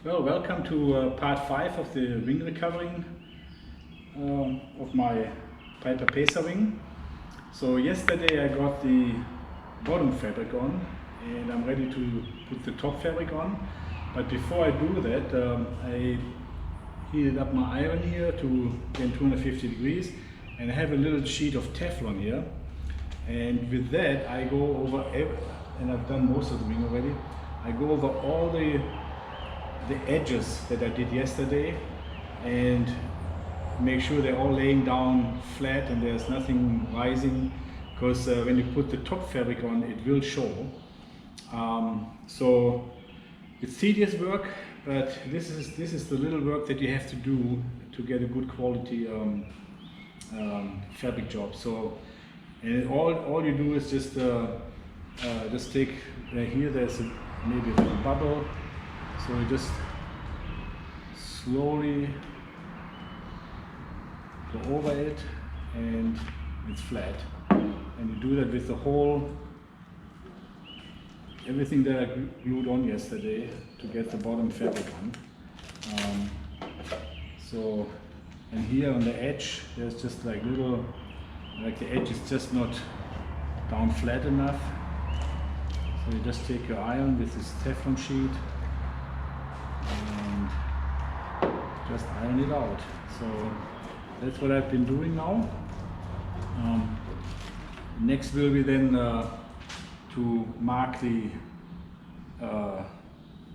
Well, welcome to part 5 of the wing recovering of my Piper Pacer wing. So yesterday I got the bottom fabric on and I'm ready to put the top fabric on. But before I do that, I heated up my iron here to again 250 degrees, and I have a little sheet of Teflon here. And with that I go over, and I've done most of the wing already, I go over all the edges that I did yesterday and make sure they're all laying down flat and there's nothing rising, because when you put the top fabric on it will show. So it's tedious work, but this is the little work that you have to do to get a good quality fabric job. So and all you do is just take here there's maybe a little bubble. So you just slowly go over it and it's flat. And you do that with the whole, everything that I glued on yesterday to get the bottom fabric on. And here on the edge, there's just like little, like the edge is just not down flat enough. So you just take your iron with this Teflon sheet and just iron it out. So that's what I've been doing now. Next will be then to mark the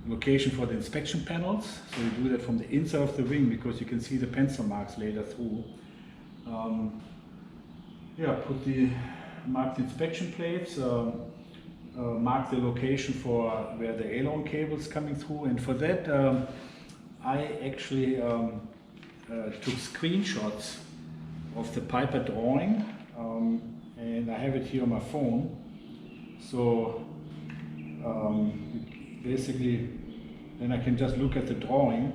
location for the inspection panels. So you do that from the inside of the wing because you can see the pencil marks later through. Mark the inspection plates, mark the location for where the aileron cable is coming through, and for that I actually took screenshots of the Piper drawing, and I have it here on my phone. So basically then I can just look at the drawing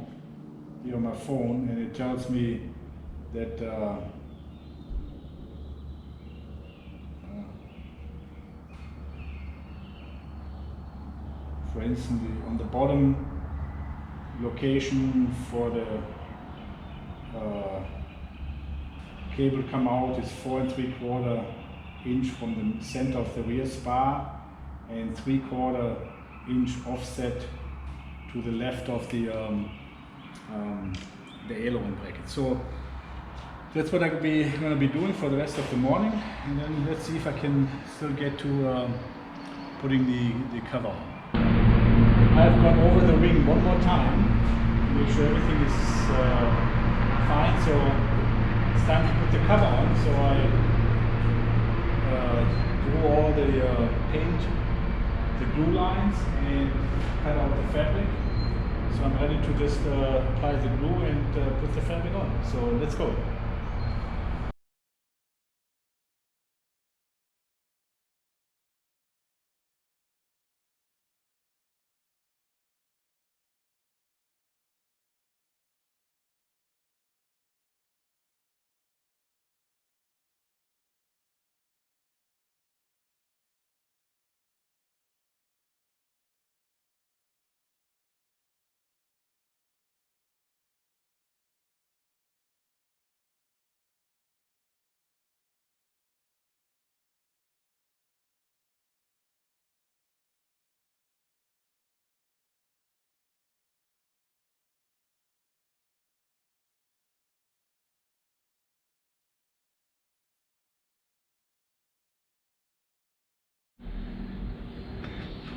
here on my phone and it tells me that for instance, on the bottom location for the cable come out is 4 3/4 inch from the center of the rear spar and 3/4 inch offset to the left of the aileron bracket. So that's what I'm going to be doing for the rest of the morning, and then let's see if I can still get to putting the cover on. I've gone over the wing one more time to make sure everything is fine, so it's time to put the cover on. So I drew all the paint, the glue lines, and cut out the fabric. So I'm ready to just apply the glue and put the fabric on. So let's go.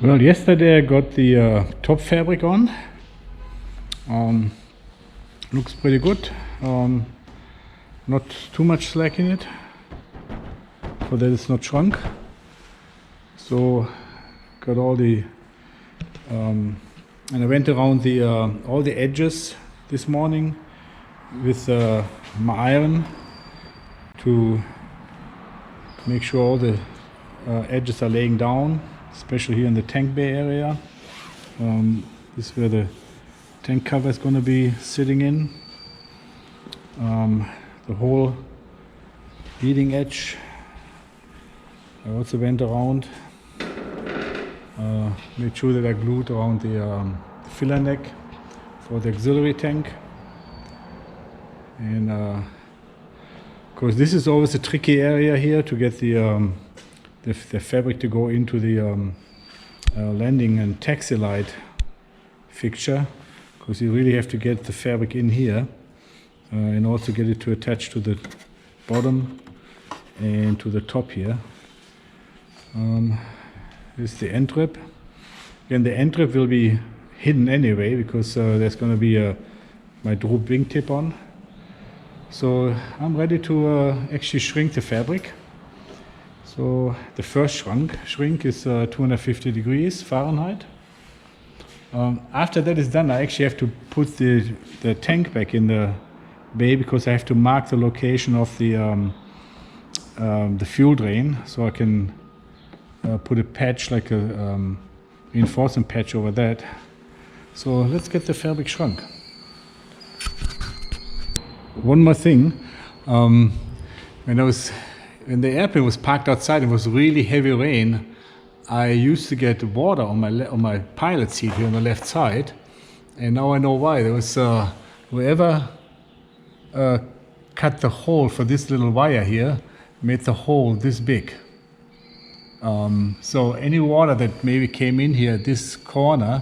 Well, yesterday I got the top fabric on. Looks pretty good. Not too much slack in it, for that it's not shrunk. So got all the and I went around the all the edges this morning with my iron to make sure all the edges are laying down, especially here in the tank bay area. This is where the tank cover is going to be sitting in. The whole leading edge I also went around, made sure that I glued around the filler neck for the auxiliary tank. And of course this is always a tricky area here to get the fabric to go into the landing and taxi light fixture, because you really have to get the fabric in here and also get it to attach to the bottom and to the top here. This is the end rib. Again, the end rib will be hidden anyway because there's going to be my droop wingtip on. So I'm ready to actually shrink the fabric. So the first shrink is 250 degrees Fahrenheit. After that is done, I actually have to put the tank back in the bay because I have to mark the location of the fuel drain, so I can put a patch, like a reinforcement patch over that. So let's get the fabric shrunk. One more thing, when the airplane was parked outside, it was really heavy rain. I used to get water on my pilot seat here on the left side, and now I know why. There was whoever cut the hole for this little wire here made the hole this big. So any water that maybe came in here, this corner,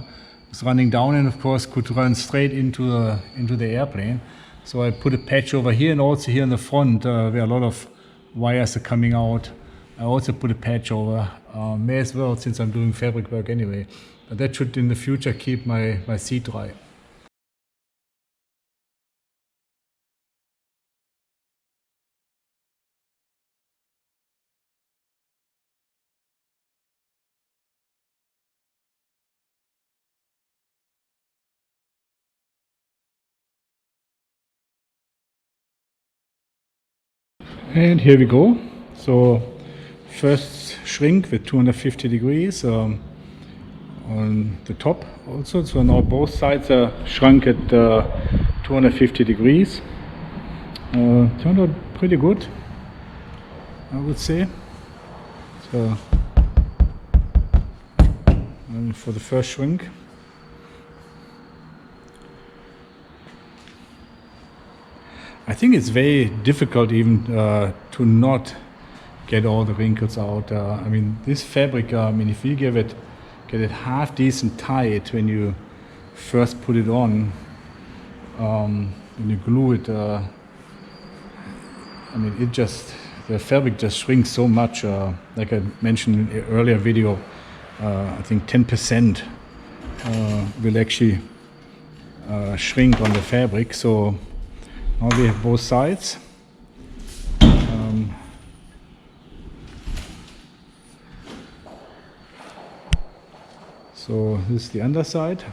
was running down and of course could run straight into the airplane. So I put a patch over here and also here in the front where a lot of wires are coming out. I also put a patch over, may as well since I'm doing fabric work anyway. But that should in the future keep my seat dry. And here we go. So first shrink with 250 degrees on the top also. So now both sides are shrunk at 250 degrees. Turned out pretty good, I would say. So and for the first shrink. I think it's very difficult even to not get all the wrinkles out. I mean, this fabric, if you get it half decent tight when you first put it on, when you glue it, the fabric just shrinks so much. Like I mentioned in an earlier video, I think 10% will actually shrink on the fabric. So now we have both sides. So this is the underside,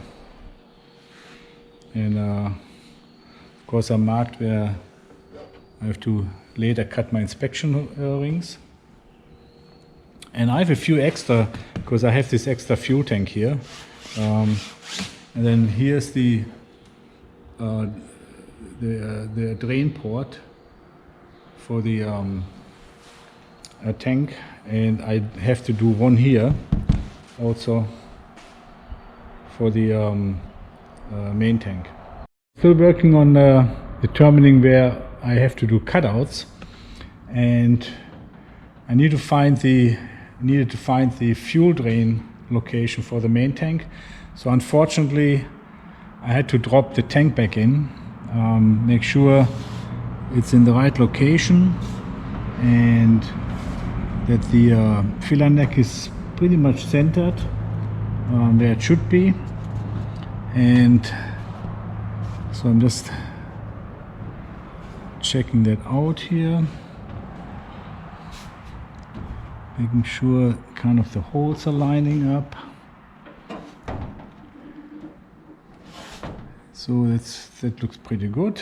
and of course I marked where I have to later cut my inspection rings. And I have a few extra because I have this extra fuel tank here, and then here's the drain port for the tank, and I have to do one here also for the main tank. Still working on determining where I have to do cutouts, and I needed to find the fuel drain location for the main tank. So unfortunately I had to drop the tank back in, make sure it's in the right location and that the filler neck is pretty much centered where it should be. And so I'm just checking that out here, making sure kind of the holes are lining up. So that looks pretty good.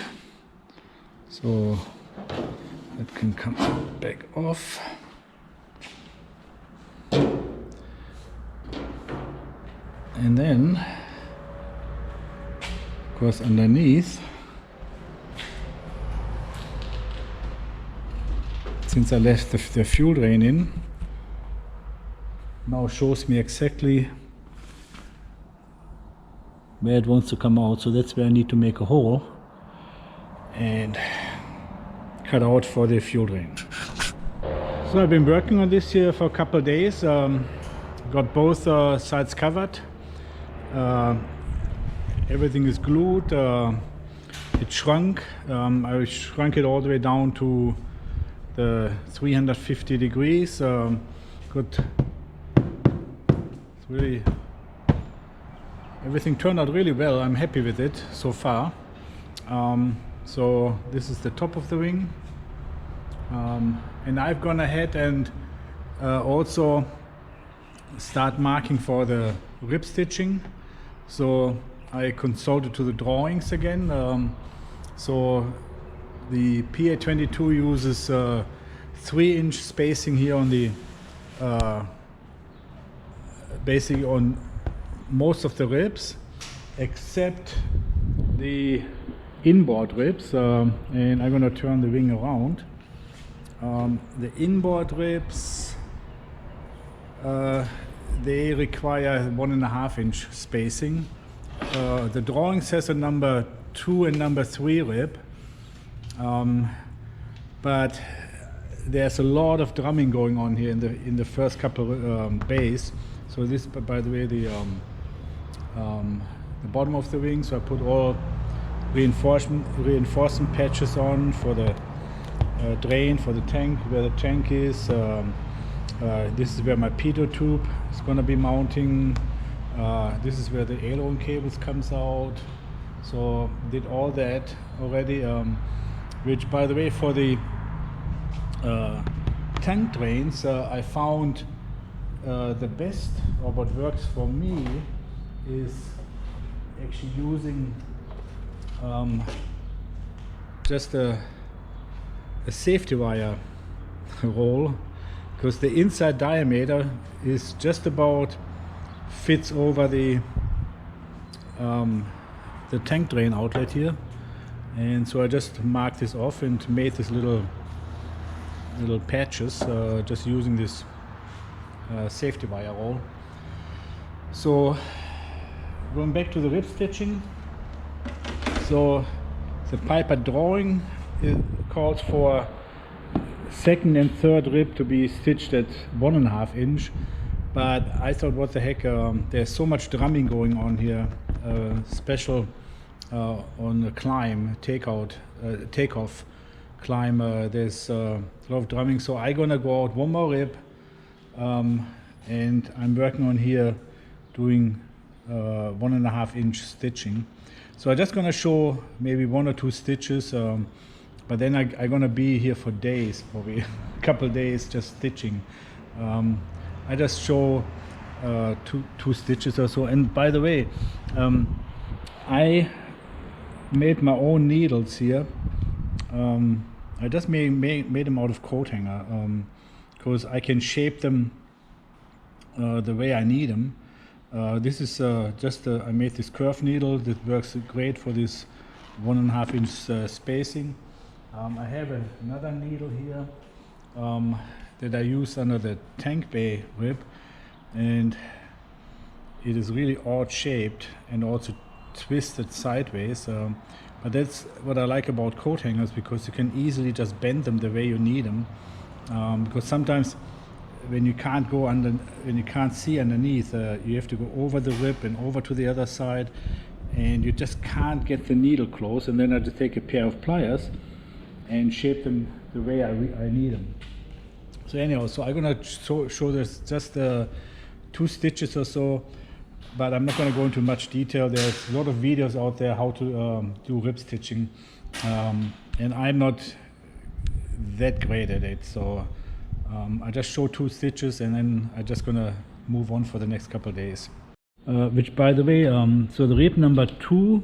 So that can come back off. And then, of course, underneath, since I left the fuel drain in, now shows me exactly where it wants to come out. So that's where I need to make a hole and cut out for the fuel drain. So I've been working on this here for a couple of days. Got both sides covered. Everything is glued. It shrunk. I shrunk it all the way down to the 350 degrees. Good. It's really, everything turned out really well. I'm happy with it so far. So this is the top of the wing. And I've gone ahead and also start marking for the rib stitching. So I consulted to the drawings again. So the PA22 uses 3-inch spacing here on the basically on most of the ribs, except the inboard ribs. And I'm going to turn the wing around. The inboard ribs, they require 1.5-inch spacing. The drawing says a number 2 and number 3 rib, but there's a lot of drumming going on here in the first couple of bays. So this, by the way, the bottom of the wing. So I put all reinforcement patches on for the drain, for the tank, where the tank is. This is where my pitot tube is going to be mounting. This is where the aileron cables comes out. So did all that already, which, by the way, for the tank drains, I found the best, or what works for me, is actually using just a safety wire roll, because the inside diameter is just about fits over the tank drain outlet here. And so I just marked this off and made this little patches, just using this safety wire roll. So going back to the rib stitching, so the Piper drawing calls for second and third rib to be stitched at 1.5 inch, but I thought, what the heck, there's so much drumming going on here, special on the climb, takeoff climb, there's a lot of drumming, so I'm gonna go out one more rib, and I'm working on here doing 1.5 inch stitching. So I'm just gonna show maybe 1 or 2 stitches, but then I'm gonna be here for days, probably a couple of days just stitching. I just show two stitches or so. And by the way, I made my own needles here. I just made them out of coat hanger, because I can shape them the way I need them. This is I made this curved needle that works great for this 1.5 inch spacing. I have another needle here that I use under the tank bay rib, and it is really odd shaped and also twisted sideways. But that's what I like about coat hangers, because you can easily just bend them the way you need them. Because sometimes when you can't go under, when you can't see underneath, you have to go over the rib and over to the other side, and you just can't get the needle close. And then I just take a pair of pliers and shape them the way I need them. So anyhow, so I'm gonna show this just 2 stitches or so, but I'm not gonna go into much detail. There's a lot of videos out there how to do rib stitching, and I'm not that great at it. So I just show 2 stitches, and then I'm just gonna move on for the next couple of days. Which, by the way, so the rib number 2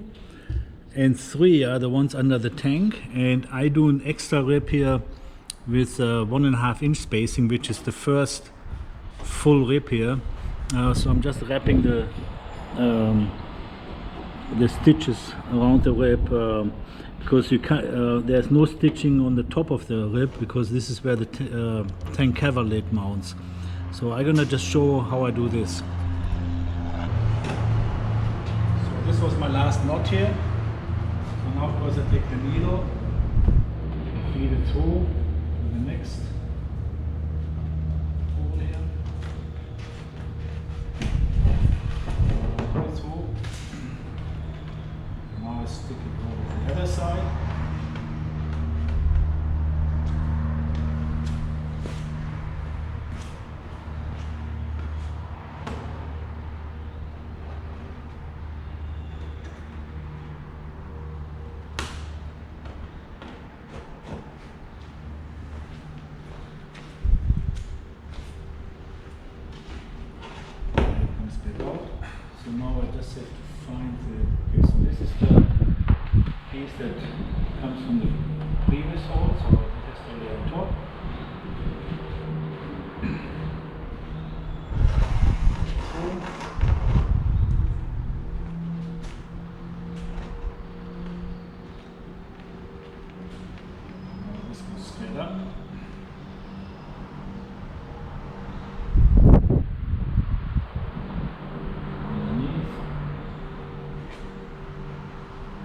and 3 are the ones under the tank, and I do an extra rib here with 1.5 inch spacing, which is the first full rib here. So I'm just wrapping the stitches around the rib, because you can't, there's no stitching on the top of the rib, because this is where the tank cover lid mounts. So I'm gonna just show how I do this. So this was my last knot here. So now of course I take the needle, feed it through to the next hole here. Go through. Now I stick it over the other side. So now I just have to find the, okay, so this is the piece that comes from the previous hole, so it has to lay on top. Now this goes straight up.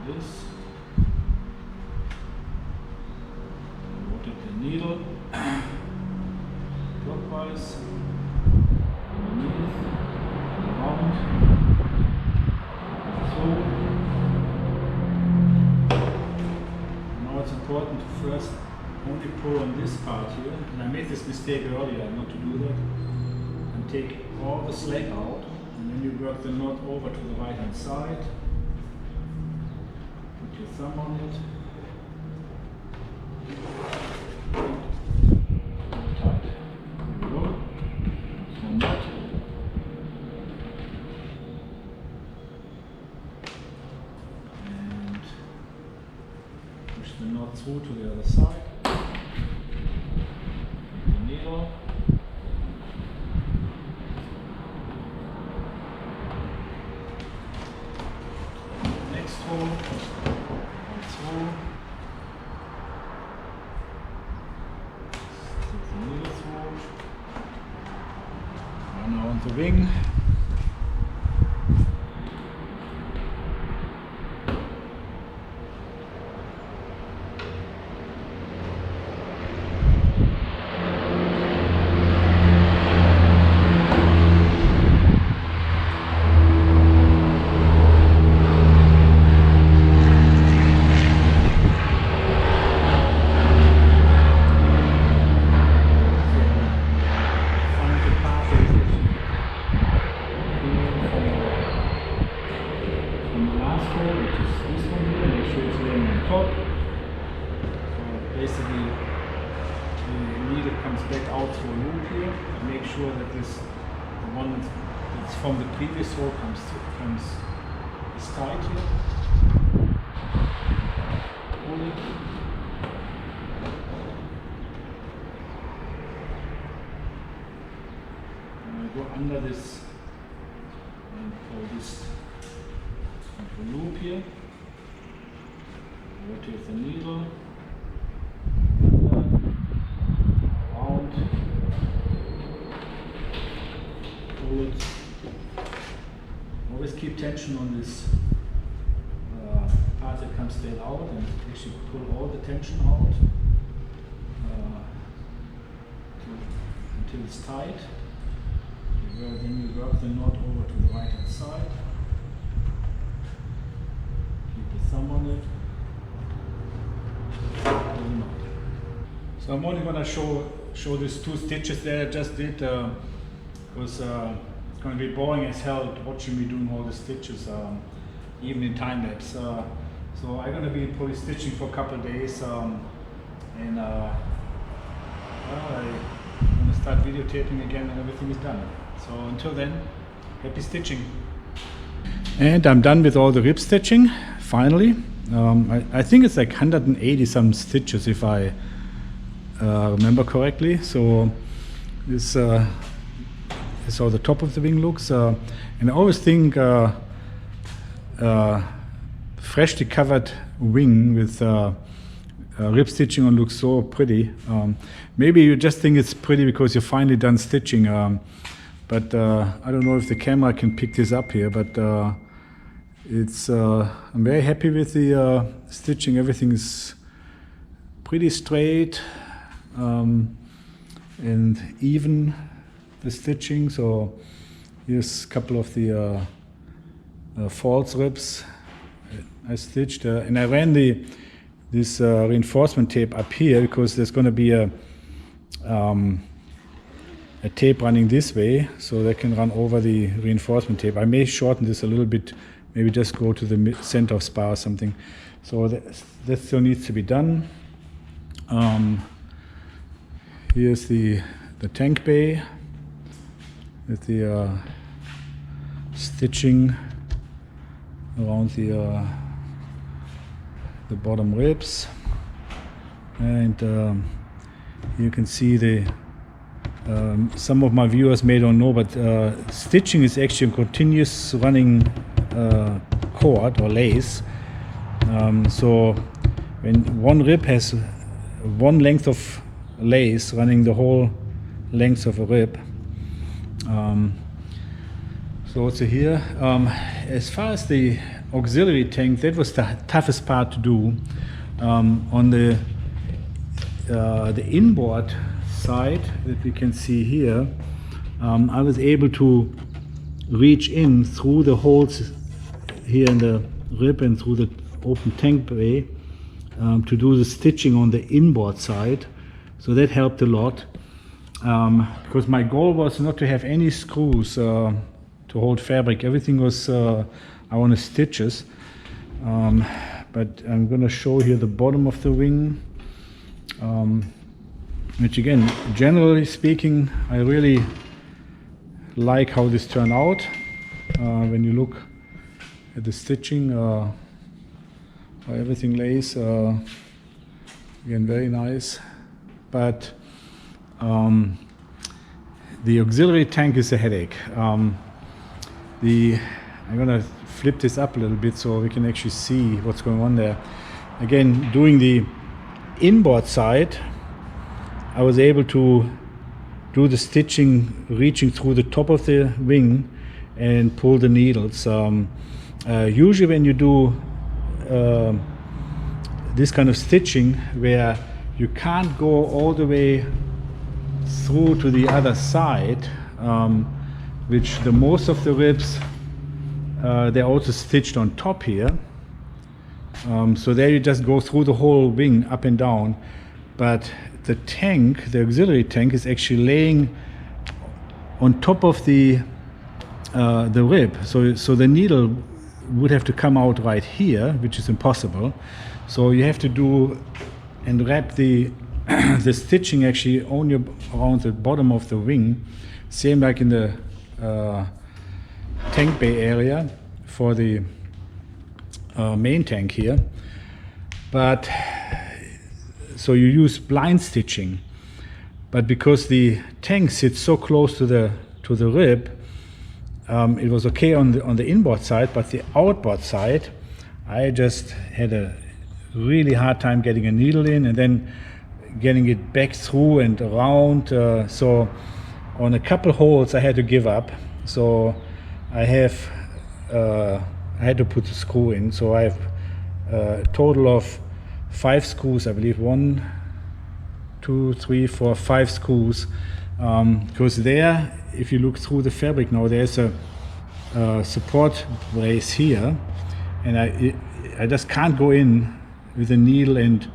This, rotate the needle clockwise, underneath, around, through. Now it's important to first only pull on this part here, and I made this mistake earlier not to do that, and take all the slack out, and then you work the knot over to the right hand side. Your thumb on it. Tight. Here we go. Small knot. And push the knot through to the other side. The needle. Next hole. Through. Stick the needle through. And now on the wing. Basically, the needle comes back out through a loop here. Make sure that this, the one that's from the previous hole is tight here. Pull it. And I go under this and pull this into a loop here. Rotate the needle. Always keep tension on this part that comes straight out, and actually pull all the tension out until it's tight. Then you work the knot over to the right hand side. Keep the thumb on it. Pull the knot. So I'm only going to show these 2 stitches that I just did because it's going to be boring as hell watching me doing all the stitches, even in time lapse. So I'm going to be probably stitching for a couple of days, and I'm going to start videotaping again when everything is done. So until then, happy stitching. And I'm done with all the rib stitching, finally. I think it's like 180 some stitches if I remember correctly. So this is how the top of the wing looks. And I always think freshly covered wing with rib stitching on looks so pretty. Maybe you just think it's pretty because you're finally done stitching. But I don't know if the camera can pick this up here, but I'm very happy with the stitching. Everything is pretty straight and even, the stitching. So here's a couple of the false ribs I stitched, and I ran this reinforcement tape up here because there's going to be a tape running this way, so they can run over the reinforcement tape. I may shorten this a little bit, maybe just go to the center of spar or something. So that still needs to be done. Here's the tank bay with the stitching around the bottom ribs, and you can see some of my viewers may don't know, but stitching is actually a continuous running cord or lace. So when one rib has one length of lace running the whole length of a rib. So also here, as far as the auxiliary tank, that was the toughest part to do. On the inboard side that we can see here, I was able to reach in through the holes here in the rib and through the open tank bay to do the stitching on the inboard side. So that helped a lot, because my goal was not to have any screws to hold fabric. Everything was I wanted stitches, but I'm going to show here the bottom of the wing, which again, generally speaking, I really like how this turned out. When you look at the stitching, how everything lays, again, very nice. But the auxiliary tank is a headache. I'm gonna flip this up a little bit so we can actually see what's going on there. Again, doing the inboard side, I was able to do the stitching reaching through the top of the wing and pull the needles. Usually when you do this kind of stitching where you can't go all the way through to the other side, which the most of the ribs, they're also stitched on top here. So there you just go through the whole wing up and down. But the tank, the auxiliary tank, is actually laying on top of the rib. So the needle would have to come out right here, which is impossible. So you have to do and wrap the the stitching actually only around the bottom of the wing, same like in the tank bay area for the main tank here. But so you use blind stitching, but because the tank sits so close to the rib, it was okay on the inboard side, but the outboard side, I just had a really hard time getting a needle in and then getting it back through and around. So on a couple holes I had to give up. So I had to put the screw in. So I have a total of 5 screws, I believe. 1, 2, 3, 4, 5 screws. Because there, if you look through the fabric now, there's a support brace here, and I just can't go in with a needle and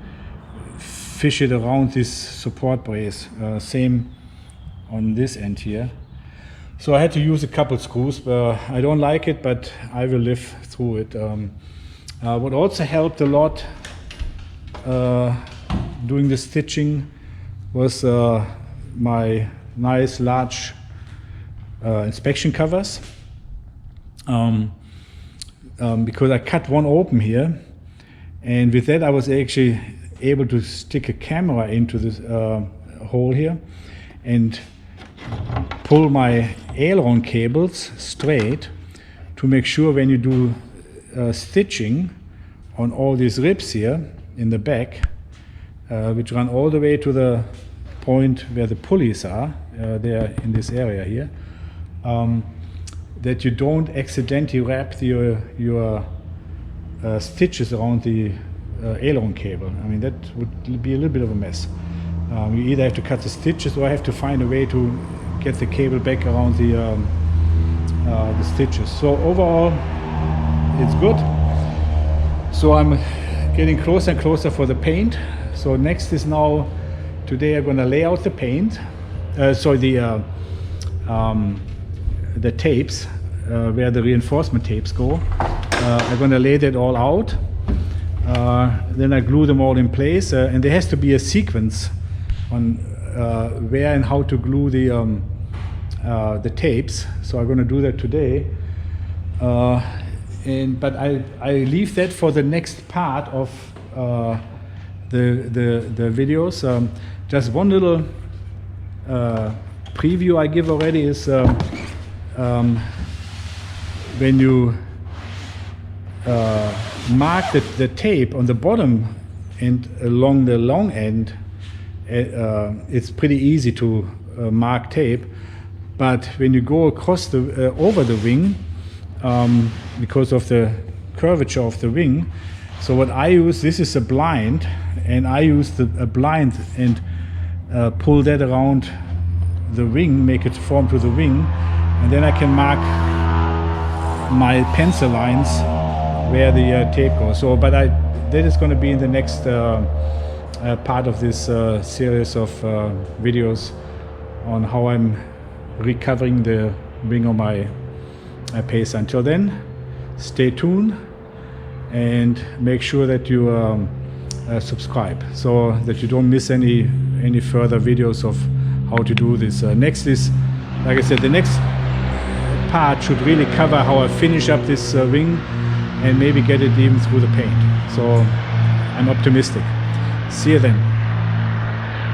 fish it around this support brace. Same on this end here. So I had to use a couple screws. I don't like it, but I will live through it. What also helped a lot doing the stitching was my nice large inspection covers, because I cut one open here, and with that I was actually able to stick a camera into this hole here and pull my aileron cables straight to make sure when you do stitching on all these ribs here in the back, which run all the way to the point where the pulleys are, they are in this area here, that you don't accidentally wrap your stitches around the aileron cable. I mean, that would be a little bit of a mess. You either have to cut the stitches or have to find a way to get the cable back around the stitches. So overall, it's good. So I'm getting closer and closer for the paint. So next is now, today I'm going to lay out the paint. The tapes, where the reinforcement tapes go. I'm going to lay that all out. Then I glue them all in place, and there has to be a sequence on where and how to glue the tapes. So I'm going to do that today. But I leave that for the next part of the videos. Just one little preview I give already is when you mark the tape on the bottom and along the long end, it's pretty easy to mark tape. But when you go across the over the wing, because of the curvature of the wing, so what I use, this is a blind, and I use a blind and pull that around the wing, make it form to the wing, and then I can mark my pencil lines where the tape goes. So, but that is going to be in the next part of this series of videos on how I'm recovering the wing of my Pacer. Until then, stay tuned and make sure that you subscribe so that you don't miss any further videos of how to do this. Next is, like I said, the next part should really cover how I finish up this wing and maybe get it even through the paint. So I'm optimistic. See you then.